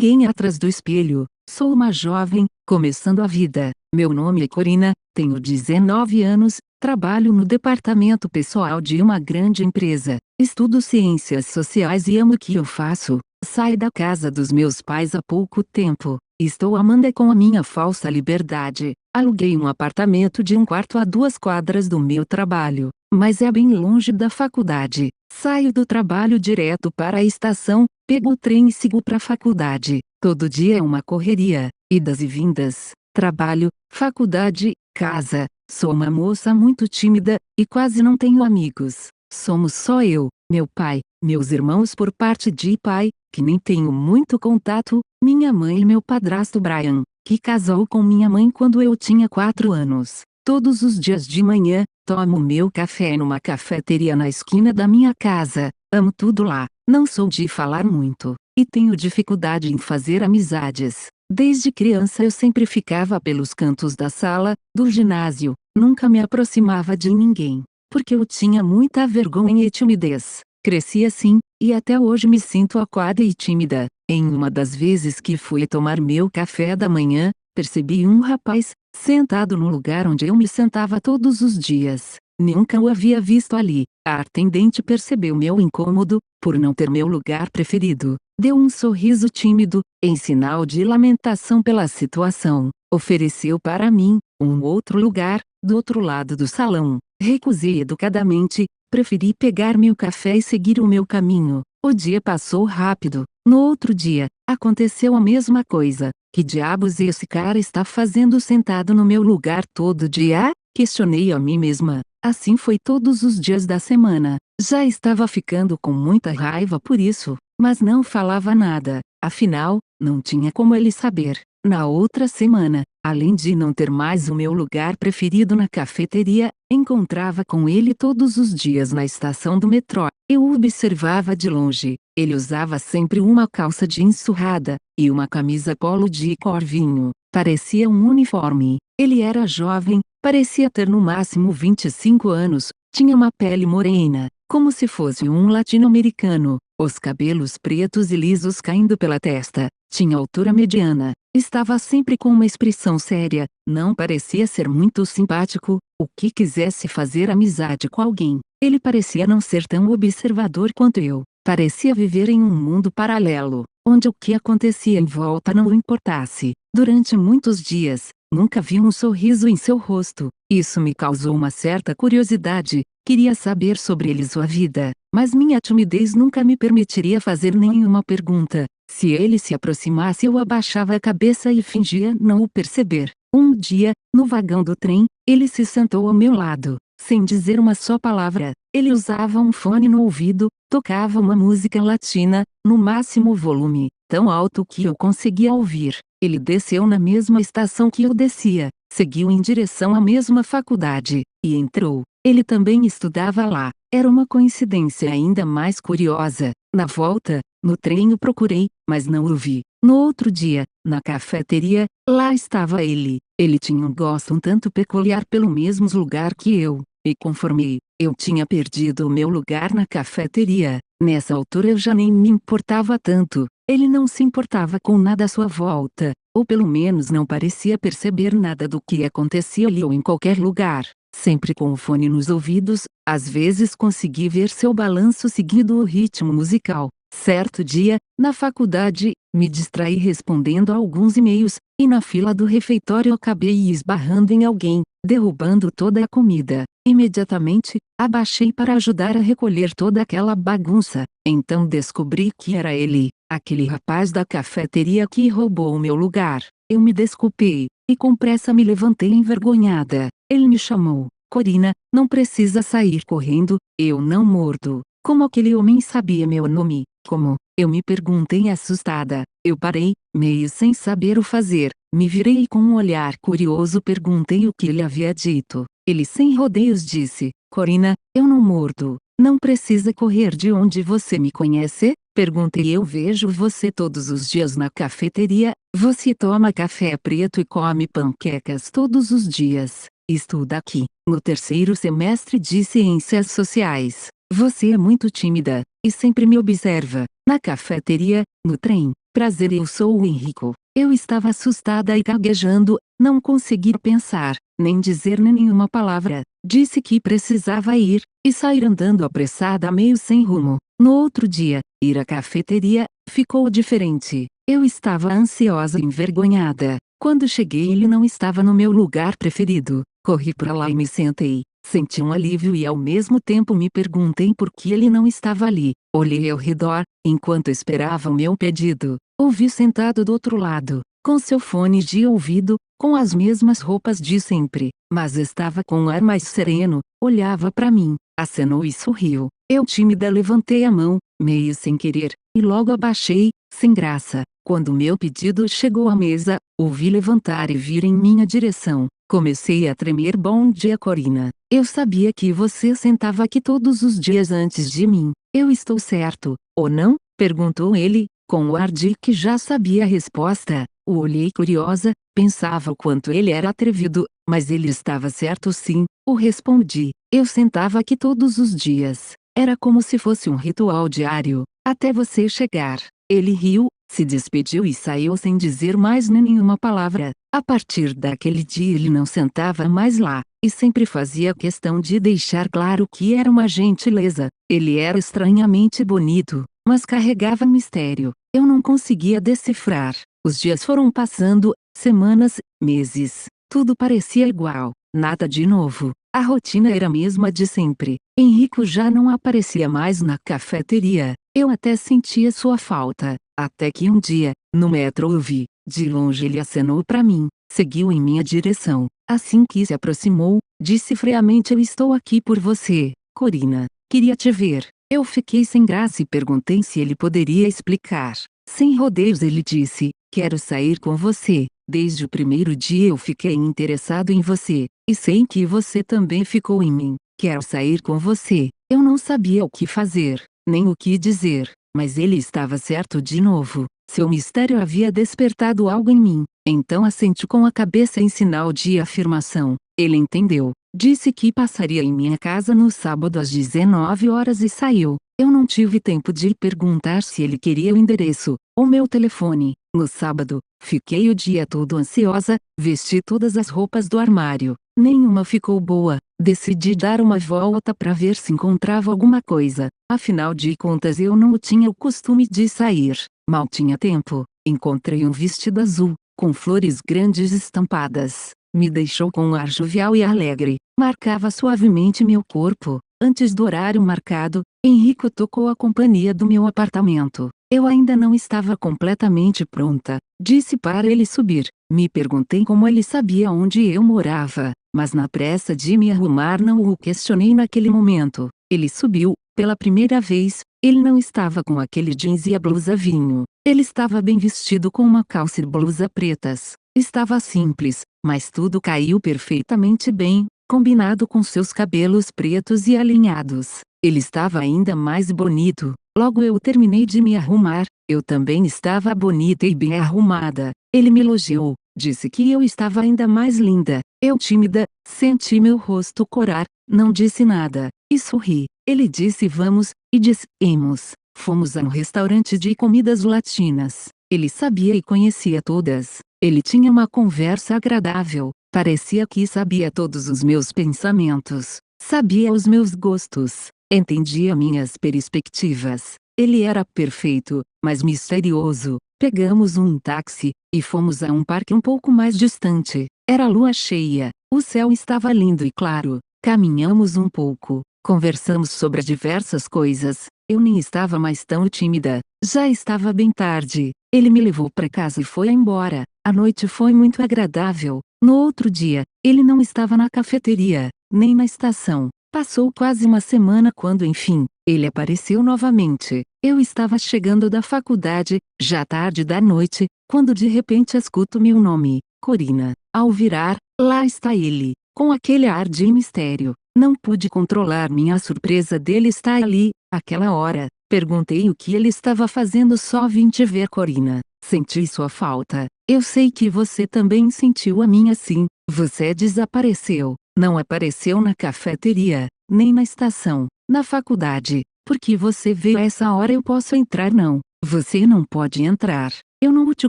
ninguém atrás do espelho. Sou uma jovem, começando a vida. Meu nome é Corina, tenho 19 anos, trabalho no departamento pessoal de uma grande empresa. Estudo ciências sociais e amo o que eu faço. Saí da casa dos meus pais há pouco tempo. Estou amando com a minha falsa liberdade. Aluguei um apartamento de um quarto a 2 quadras do meu trabalho, mas é bem longe da faculdade. Saio do trabalho direto para a estação, pego o trem e sigo para a faculdade. Todo dia é uma correria, idas e vindas, trabalho, faculdade, casa. Sou uma moça muito tímida, e quase não tenho amigos. Somos só eu, meu pai, meus irmãos por parte de pai, que nem tenho muito contato, minha mãe e meu padrasto Brian, que casou com minha mãe quando eu tinha 4 anos. Todos os dias de manhã, tomo meu café numa cafeteria na esquina da minha casa. Amo tudo lá. Não sou de falar muito, e tenho dificuldade em fazer amizades. Desde criança eu sempre ficava pelos cantos da sala, do ginásio, nunca me aproximava de ninguém, porque eu tinha muita vergonha e timidez. Cresci assim, e até hoje me sinto acuada e tímida. Em uma das vezes que fui tomar meu café da manhã, percebi um rapaz, sentado no lugar onde eu me sentava todos os dias. Nunca o havia visto ali. A atendente percebeu meu incômodo, por não ter meu lugar preferido. Deu um sorriso tímido, em sinal de lamentação pela situação. Ofereceu para mim um outro lugar, do outro lado do salão. Recusei educadamente, preferi pegar meu café e seguir o meu caminho. O dia passou rápido. No outro dia, aconteceu a mesma coisa. Que diabos esse cara está fazendo sentado no meu lugar todo dia? Questionei a mim mesma. Assim foi todos os dias da semana. Já estava ficando com muita raiva por isso, mas não falava nada. Afinal, não tinha como ele saber. Na outra semana, além de não ter mais o meu lugar preferido na cafeteria, encontrava com ele todos os dias na estação do metrô. Eu o observava de longe. Ele usava sempre uma calça jeans surrada, e uma camisa polo de cor vinho. Parecia um uniforme. Ele era jovem, parecia ter no máximo 25 anos, tinha uma pele morena, como se fosse um latino-americano, os cabelos pretos e lisos caindo pela testa, tinha altura mediana, estava sempre com uma expressão séria, não parecia ser muito simpático, o que quisesse fazer amizade com alguém. Ele parecia não ser tão observador quanto eu, parecia viver em um mundo paralelo, onde o que acontecia em volta não o importasse. Durante muitos dias, nunca vi um sorriso em seu rosto. Isso me causou uma certa curiosidade. Queria saber sobre ele e sua vida, mas minha timidez nunca me permitiria fazer nenhuma pergunta. Se ele se aproximasse, eu abaixava a cabeça e fingia não o perceber. Um dia, no vagão do trem, ele se sentou ao meu lado, sem dizer uma só palavra. Ele usava um fone no ouvido, tocava uma música latina, no máximo volume, tão alto que eu conseguia ouvir. Ele desceu na mesma estação que eu descia, seguiu em direção à mesma faculdade, e entrou. Ele também estudava lá. Era uma coincidência ainda mais curiosa. Na volta, no trem o procurei, mas não o vi. No outro dia, na cafeteria, lá estava ele. Ele tinha um gosto um tanto peculiar pelo mesmo lugar que eu. Me conformei. Eu tinha perdido o meu lugar na cafeteria. Nessa altura eu já nem me importava tanto. Ele não se importava com nada à sua volta, ou pelo menos não parecia perceber nada do que acontecia ali ou em qualquer lugar. Sempre com o fone nos ouvidos, às vezes consegui ver seu balanço seguindo o ritmo musical. Certo dia, na faculdade, me distraí respondendo a alguns e-mails, e na fila do refeitório acabei esbarrando em alguém, derrubando toda a comida. Imediatamente, abaixei para ajudar a recolher toda aquela bagunça. Então descobri que era ele, aquele rapaz da cafeteria que roubou o meu lugar. Eu me desculpei, e com pressa me levantei envergonhada. Ele me chamou. Corina, não precisa sair correndo, eu não mordo. Como aquele homem sabia meu nome? Como? Eu me perguntei assustada. Eu parei, meio sem saber o fazer. Me virei e com um olhar curioso perguntei o que ele havia dito. Ele sem rodeios disse: Corina, eu não mordo. Não precisa correr. De onde você me conhece? Perguntei. Eu vejo você todos os dias na cafeteria. Você toma café preto e come panquecas todos os dias. Estuda aqui, no terceiro semestre de Ciências Sociais. Você é muito tímida, e sempre me observa, na cafeteria, no trem, Prazer, eu sou o Henrico. Eu estava assustada e gaguejando, não consegui pensar, nem dizer nenhuma palavra. Disse que precisava ir, e sair andando apressada meio sem rumo. No outro dia, ir à cafeteria, ficou diferente. Eu estava ansiosa e envergonhada. Quando cheguei ele não estava no meu lugar preferido. Corri para lá e me sentei. Senti um alívio e ao mesmo tempo me perguntei por que ele não estava ali. Olhei ao redor, enquanto esperava o meu pedido. Ouvi sentado do outro lado, com seu fone de ouvido, com as mesmas roupas de sempre, mas estava com um ar mais sereno, olhava para mim, acenou e sorriu. Eu tímida levantei a mão, meio sem querer, e logo abaixei, sem graça. Quando meu pedido chegou à mesa, o vi levantar e vir em minha direção. Comecei a tremer. Bom dia, Corina. Eu sabia que você sentava aqui todos os dias antes de mim. Eu estou certo, ou não? Perguntou ele, com o ar de que já sabia a resposta. O olhei curiosa, pensava o quanto ele era atrevido, mas ele estava certo sim, o respondi. Eu sentava aqui todos os dias. Era como se fosse um ritual diário, até você chegar. Ele riu, se despediu e saiu sem dizer mais nenhuma palavra. A partir daquele dia ele não sentava mais lá, e sempre fazia questão de deixar claro que era uma gentileza. Ele era estranhamente bonito, mas carregava mistério. Eu não conseguia decifrar. Os dias foram passando, semanas, meses. Tudo parecia igual, nada de novo. A rotina era a mesma de sempre. Henrico já não aparecia mais na cafeteria. Eu até sentia sua falta. Até que um dia, no metrô eu vi. De longe ele acenou para mim, seguiu em minha direção. Assim que se aproximou, disse friamente: eu estou aqui por você, Corina. Queria te ver. Eu fiquei sem graça e perguntei se ele poderia explicar. Sem rodeios ele disse: quero sair com você. Desde o primeiro dia eu fiquei interessado em você, e sei que você também ficou em mim. Quero sair com você. Eu não sabia o que fazer, nem o que dizer, mas ele estava certo de novo. Seu mistério havia despertado algo em mim. Então assenti com a cabeça em sinal de afirmação. Ele entendeu. Disse que passaria em minha casa no sábado às 19 horas e saiu. Eu não tive tempo de perguntar se ele queria o endereço, ou meu telefone. No sábado, fiquei o dia todo ansiosa, vesti todas as roupas do armário. Nenhuma ficou boa. Decidi dar uma volta para ver se encontrava alguma coisa. Afinal de contas eu não tinha o costume de sair. Mal tinha tempo. Encontrei um vestido azul, com flores grandes estampadas. Me deixou com um ar jovial e alegre. Marcava suavemente meu corpo. Antes do horário marcado, Henrico tocou a campainha do meu apartamento. Eu ainda não estava completamente pronta. Disse para ele subir. Me perguntei como ele sabia onde eu morava, mas na pressa de me arrumar não o questionei naquele momento. Ele subiu. Pela primeira vez, ele não estava com aquele jeans e a blusa vinho. Ele estava bem vestido com uma calça e blusa pretas. Estava simples, mas tudo caiu perfeitamente bem, combinado com seus cabelos pretos e alinhados. Ele estava ainda mais bonito. Logo eu terminei de me arrumar. Eu também estava bonita e bem arrumada. Ele me elogiou, disse que eu estava ainda mais linda. Eu, tímida, senti meu rosto corar, não disse nada, e sorri. Ele disse vamos, e dissemos. Fomos a um restaurante de comidas latinas. Ele sabia e conhecia todas. Ele tinha uma conversa agradável. Parecia que sabia todos os meus pensamentos. Sabia os meus gostos. Entendia minhas perspectivas. Ele era perfeito, mas misterioso. Pegamos um táxi, e fomos a um parque um pouco mais distante. Era lua cheia. O céu estava lindo e claro. Caminhamos um pouco. Conversamos sobre diversas coisas. Eu nem estava mais tão tímida. Já estava bem tarde. Ele me levou para casa e foi embora. A noite foi muito agradável. No outro dia, ele não estava na cafeteria, nem na estação. Passou quase uma semana quando enfim, ele apareceu novamente. Eu estava chegando da faculdade, já tarde da noite, quando de repente escuto meu nome, Corina. Ao virar, lá está ele, com aquele ar de mistério. Não pude controlar minha surpresa dele estar ali, aquela hora. Perguntei o que ele estava fazendo. Só vim te ver, Corina. Senti sua falta. Eu sei que você também sentiu a minha sim. Você desapareceu. Não apareceu na cafeteria, nem na estação, na faculdade. Por que você veio a essa hora? Eu posso entrar não? Você não pode entrar. Eu não te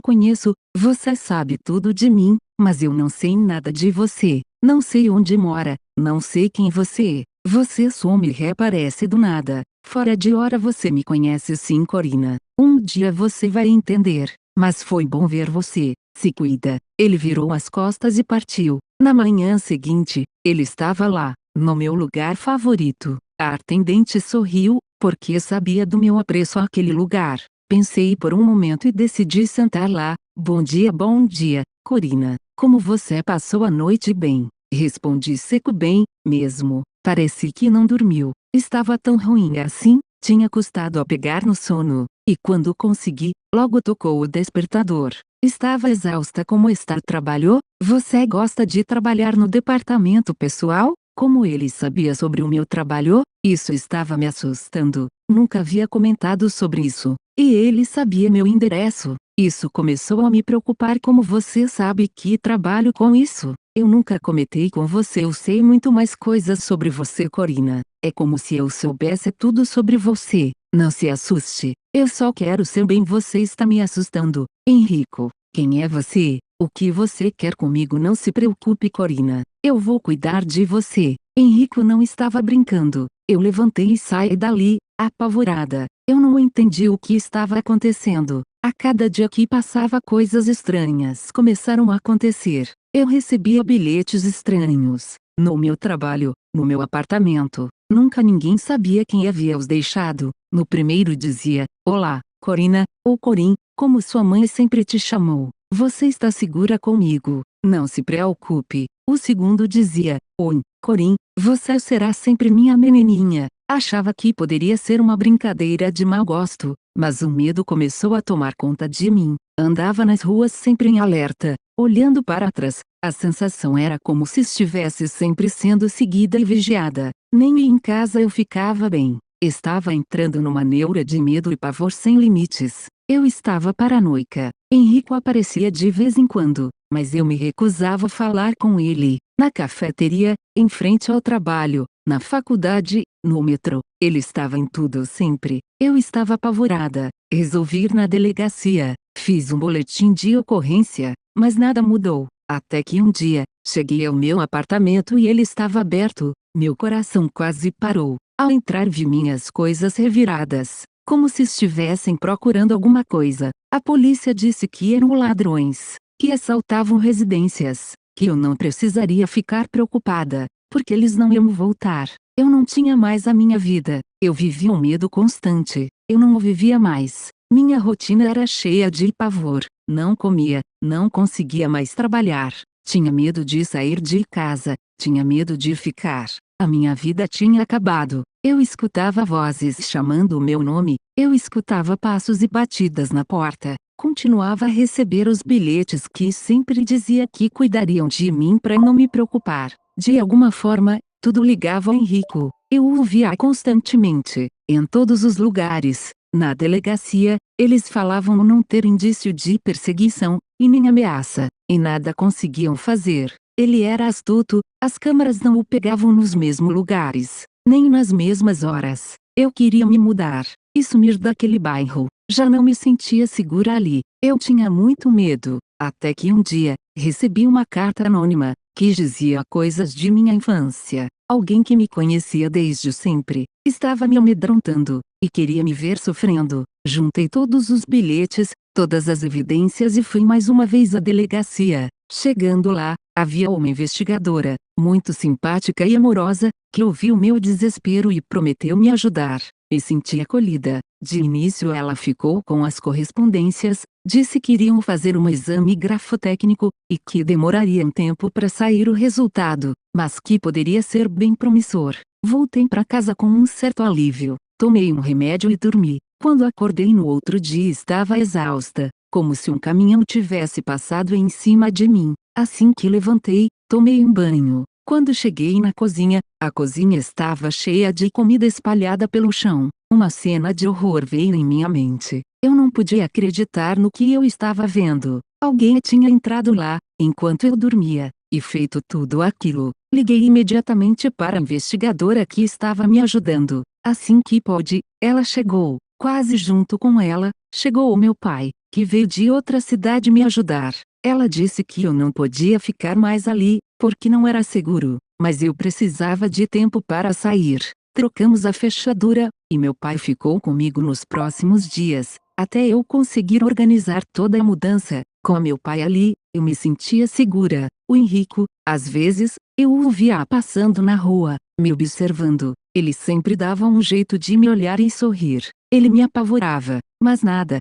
conheço, você sabe tudo de mim, mas eu não sei nada de você. Não sei onde mora, não sei quem você é. Você some e reaparece do nada. Fora de hora você me conhece sim, Corina. Um dia você vai entender. Mas foi bom ver você. Se cuida. Ele virou as costas e partiu. Na manhã seguinte, ele estava lá, no meu lugar favorito. A atendente sorriu, porque sabia do meu apreço àquele lugar. Pensei por um momento e decidi sentar lá. Bom dia, Corina. Como você passou a noite bem? Respondi seco, bem, mesmo. Pareci que não dormiu. Estava tão ruim assim, tinha custado a pegar no sono. E quando consegui, logo tocou o despertador. Estava exausta. Como está? Trabalhou? Você gosta de trabalhar no departamento pessoal? Como ele sabia sobre o meu trabalho? Isso estava me assustando. Nunca havia comentado sobre isso. E ele sabia meu endereço. Isso começou a me preocupar. Como você sabe que trabalho com isso? Eu nunca comentei com você. Eu sei muito mais coisas sobre você, Corina. É como se eu soubesse tudo sobre você. Não se assuste. Eu só quero seu bem. Você está me assustando. Henrico, quem é você? O que você quer comigo? Não se preocupe, Corina. Eu vou cuidar de você. Henrico não estava brincando. Eu levantei e saí dali, apavorada. Eu não entendi o que estava acontecendo. A cada dia que passava, coisas estranhas começaram a acontecer. Eu recebia bilhetes estranhos. No meu trabalho, no meu apartamento. Nunca ninguém sabia quem havia os deixado. No primeiro dizia: Olá, Corina, ou Corim, como sua mãe sempre te chamou. Você está segura comigo? Não se preocupe. O segundo dizia: Oi, Corim, você será sempre minha menininha. Achava que poderia ser uma brincadeira de mau gosto, mas o medo começou a tomar conta de mim. Andava nas ruas sempre em alerta, olhando para trás. A sensação era como se estivesse sempre sendo seguida e vigiada. Nem em casa eu ficava bem. Estava entrando numa neura de medo e pavor sem limites. Eu estava paranoica. Henrico aparecia de vez em quando, mas eu me recusava a falar com ele. Na cafeteria, em frente ao trabalho, na faculdade, no metrô, ele estava em tudo sempre. Eu estava apavorada. Resolvi ir na delegacia. Fiz um boletim de ocorrência, mas nada mudou. Até que um dia, cheguei ao meu apartamento e ele estava aberto. Meu coração quase parou. Ao entrar vi minhas coisas reviradas, como se estivessem procurando alguma coisa. A polícia disse que eram ladrões, que assaltavam residências, que eu não precisaria ficar preocupada, porque eles não iam voltar. Eu não tinha mais a minha vida. Eu vivia um medo constante. Eu não o vivia mais. Minha rotina era cheia de pavor. Não comia, não conseguia mais trabalhar. Tinha medo de sair de casa. Tinha medo de ficar. A minha vida tinha acabado. Eu escutava vozes chamando o meu nome. Eu escutava passos e batidas na porta. Continuava a receber os bilhetes que sempre dizia que cuidariam de mim para não me preocupar. De alguma forma, tudo ligava a Henrico. Eu o via constantemente, em todos os lugares. Na delegacia, eles falavam não ter indício de perseguição, e nem ameaça, e nada conseguiam fazer. Ele era astuto, as câmeras não o pegavam nos mesmos lugares, nem nas mesmas horas. Eu queria me mudar, e sumir daquele bairro. Já não me sentia segura ali. Eu tinha muito medo, até que um dia, recebi uma carta anônima, que dizia coisas de minha infância. Alguém que me conhecia desde sempre, estava me amedrontando, e queria me ver sofrendo. Juntei todos os bilhetes, todas as evidências e fui mais uma vez à delegacia. Chegando lá, havia uma investigadora, muito simpática e amorosa, que ouviu meu desespero e prometeu me ajudar. Me senti acolhida. De início ela ficou com as correspondências, disse que iriam fazer um exame grafotécnico, e que demoraria um tempo para sair o resultado, mas que poderia ser bem promissor. Voltei para casa com um certo alívio. Tomei um remédio e dormi. Quando acordei no outro dia estava exausta, como se um caminhão tivesse passado em cima de mim. Assim que levantei, tomei um banho. Quando cheguei na cozinha, a cozinha estava cheia de comida espalhada pelo chão. Uma cena de horror veio em minha mente. Eu não podia acreditar no que eu estava vendo. Alguém tinha entrado lá, enquanto eu dormia, e feito tudo aquilo. Liguei imediatamente para a investigadora que estava me ajudando. Assim que pôde, ela chegou. Quase junto com ela, chegou o meu pai, que veio de outra cidade me ajudar. Ela disse que eu não podia ficar mais ali, porque não era seguro, mas eu precisava de tempo para sair. Trocamos a fechadura, e meu pai ficou comigo nos próximos dias, até eu conseguir organizar toda a mudança. Com meu pai ali, eu me sentia segura. O Henrico, às vezes, eu o via passando na rua, me observando. Ele sempre dava um jeito de me olhar e sorrir. Ele me apavorava, mas nada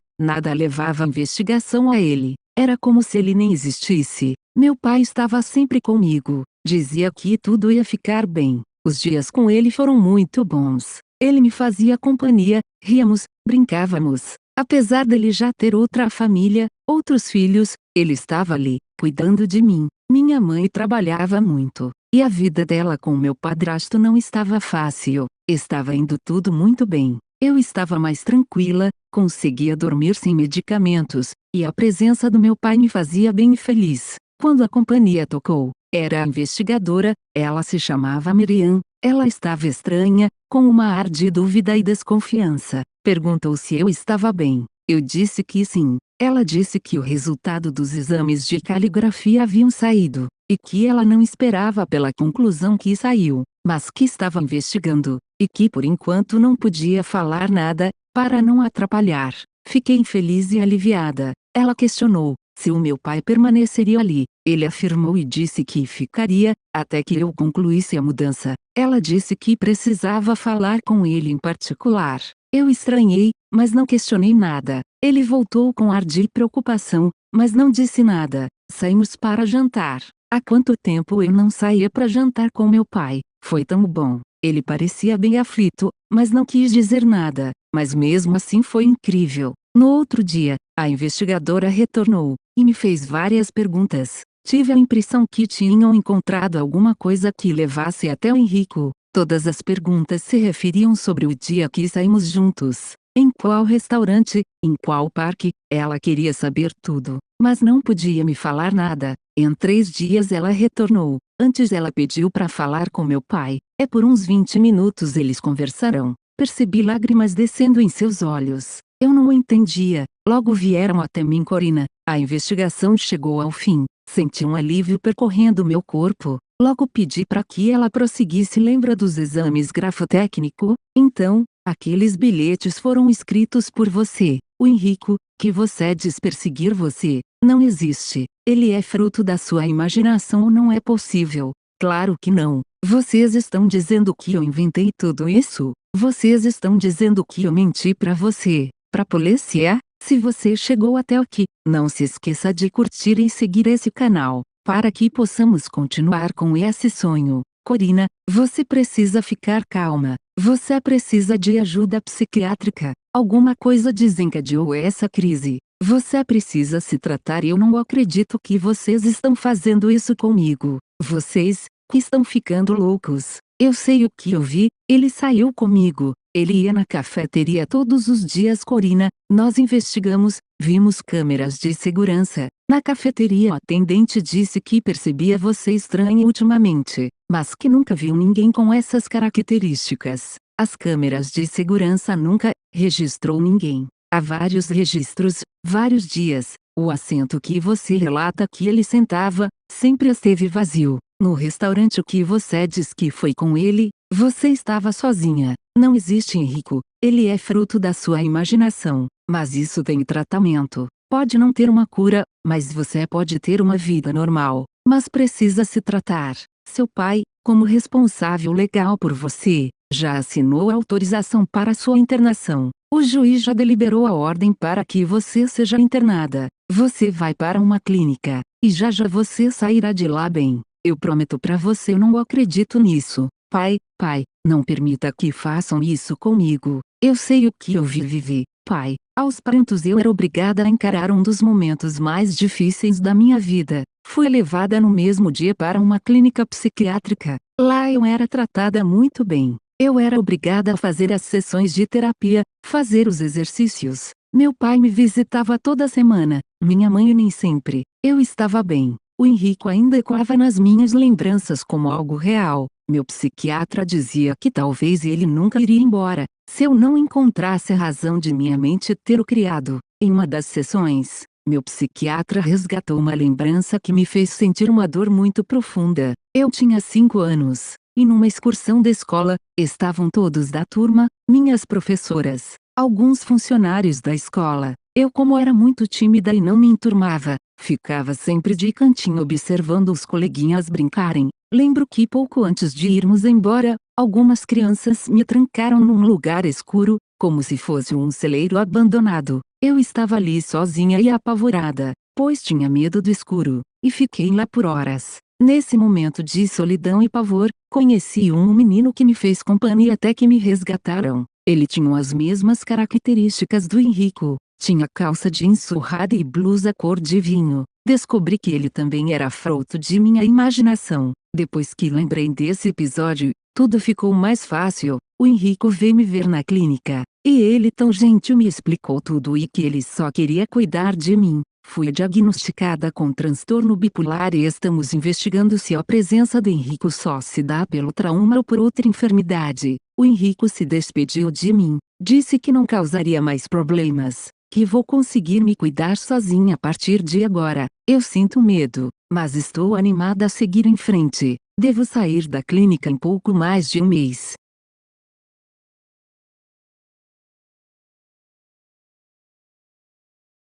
levava a investigação a ele. Era como se ele nem existisse. Meu pai estava sempre comigo. Dizia que tudo ia ficar bem. Os dias com ele foram muito bons. Ele me fazia companhia, ríamos, brincávamos. Apesar dele já ter outra família, outros filhos, ele estava ali, cuidando de mim. Minha mãe trabalhava muito, e a vida dela com meu padrasto não estava fácil. Estava indo tudo muito bem. Eu estava mais tranquila, conseguia dormir sem medicamentos, e a presença do meu pai me fazia bem feliz. Quando a companhia tocou, era a investigadora, ela se chamava Miriam. Ela estava estranha, com uma ar de dúvida e desconfiança. Perguntou se eu estava bem. Eu disse que sim. Ela disse que o resultado dos exames de caligrafia haviam saído, e que ela não esperava pela conclusão que saiu, mas que estava investigando, e que por enquanto não podia falar nada, para não atrapalhar. Fiquei feliz e aliviada. Ela questionou se o meu pai permaneceria ali. Ele afirmou e disse que ficaria, até que eu concluísse a mudança. Ela disse que precisava falar com ele em particular. Eu estranhei, mas não questionei nada. Ele voltou com ar de preocupação, mas não disse nada. Saímos para jantar. Há quanto tempo eu não saía para jantar com meu pai? Foi tão bom. Ele parecia bem aflito, mas não quis dizer nada. Mas mesmo assim foi incrível. No outro dia, a investigadora retornou, e me fez várias perguntas. Tive a impressão que tinham encontrado alguma coisa que levasse até o Henrico. Todas as perguntas se referiam sobre o dia que saímos juntos. Em qual restaurante, em qual parque, ela queria saber tudo, mas não podia me falar nada. Em 3 dias ela retornou. Antes ela pediu para falar com meu pai. Por uns 20 minutos eles conversaram. Percebi lágrimas descendo em seus olhos. Eu não o entendia. Logo vieram até mim Corina. A investigação chegou ao fim. Senti um alívio percorrendo meu corpo. Logo pedi para que ela prosseguisse. Lembra dos exames grafotécnico? Então, aqueles bilhetes foram escritos por você. O Henrico, que você diz perseguir você, não existe. Ele é fruto da sua imaginação ou não é possível? Claro que não. Vocês estão dizendo que eu inventei tudo isso? Vocês estão dizendo que eu menti para você, para a polícia? Se você chegou até aqui, não se esqueça de curtir e seguir esse canal, para que possamos continuar com esse sonho. Corina, você precisa ficar calma. Você precisa de ajuda psiquiátrica. Alguma coisa desencadeou essa crise. Você precisa se tratar. Eu não acredito que vocês estão fazendo isso comigo. Vocês, que estão ficando loucos. Eu sei o que eu vi. Ele saiu comigo. Ele ia na cafeteria todos os dias. Corina, nós investigamos, vimos câmeras de segurança. Na cafeteria a atendente disse que percebia você estranha ultimamente, mas que nunca viu ninguém com essas características. As câmeras de segurança nunca registrou ninguém. Há vários registros, vários dias. O assento que você relata que ele sentava, sempre esteve vazio. No restaurante que você diz que foi com ele, você estava sozinha. Não existe Henrico. Ele é fruto da sua imaginação. Mas isso tem tratamento. Pode não ter uma cura, mas você pode ter uma vida normal. Mas precisa se tratar. Seu pai, como responsável legal por você, já assinou a autorização para sua internação. O juiz já deliberou a ordem para que você seja internada. Você vai para uma clínica, e já você sairá de lá bem. Eu prometo para você. Eu não acredito nisso. Pai, não permita que façam isso comigo. Eu sei o que eu vivi, pai. Aos prantos eu era obrigada a encarar um dos momentos mais difíceis da minha vida. Fui levada no mesmo dia para uma clínica psiquiátrica. Lá eu era tratada muito bem. Eu era obrigada a fazer as sessões de terapia, fazer os exercícios. Meu pai me visitava toda semana, minha mãe nem sempre. Eu estava bem. O Henrico ainda ecoava nas minhas lembranças como algo real. Meu psiquiatra dizia que talvez ele nunca iria embora, se eu não encontrasse a razão de minha mente ter o criado. Em uma das sessões, meu psiquiatra resgatou uma lembrança que me fez sentir uma dor muito profunda. Eu tinha 5 anos, e numa excursão da escola, estavam todos da turma, minhas professoras, alguns funcionários da escola. Eu, como era muito tímida e não me enturmava, ficava sempre de cantinho observando os coleguinhas brincarem. Lembro que pouco antes de irmos embora, algumas crianças me trancaram num lugar escuro, como se fosse um celeiro abandonado. Eu estava ali sozinha e apavorada, pois tinha medo do escuro, e fiquei lá por horas. Nesse momento de solidão e pavor, conheci um menino que me fez companhia até que me resgataram. Ele tinha as mesmas características do Henrico. Tinha calça jeans surrada e blusa cor de vinho. Descobri que ele também era fruto de minha imaginação. Depois que lembrei desse episódio, tudo ficou mais fácil. O Henrico veio me ver na clínica, e ele tão gentil me explicou tudo e que ele só queria cuidar de mim. Fui diagnosticada com transtorno bipolar e estamos investigando se a presença do Henrico só se dá pelo trauma ou por outra enfermidade. O Henrico se despediu de mim, disse que não causaria mais problemas, que vou conseguir me cuidar sozinha a partir de agora. Eu sinto medo, mas estou animada a seguir em frente. Devo sair da clínica em pouco mais de um mês.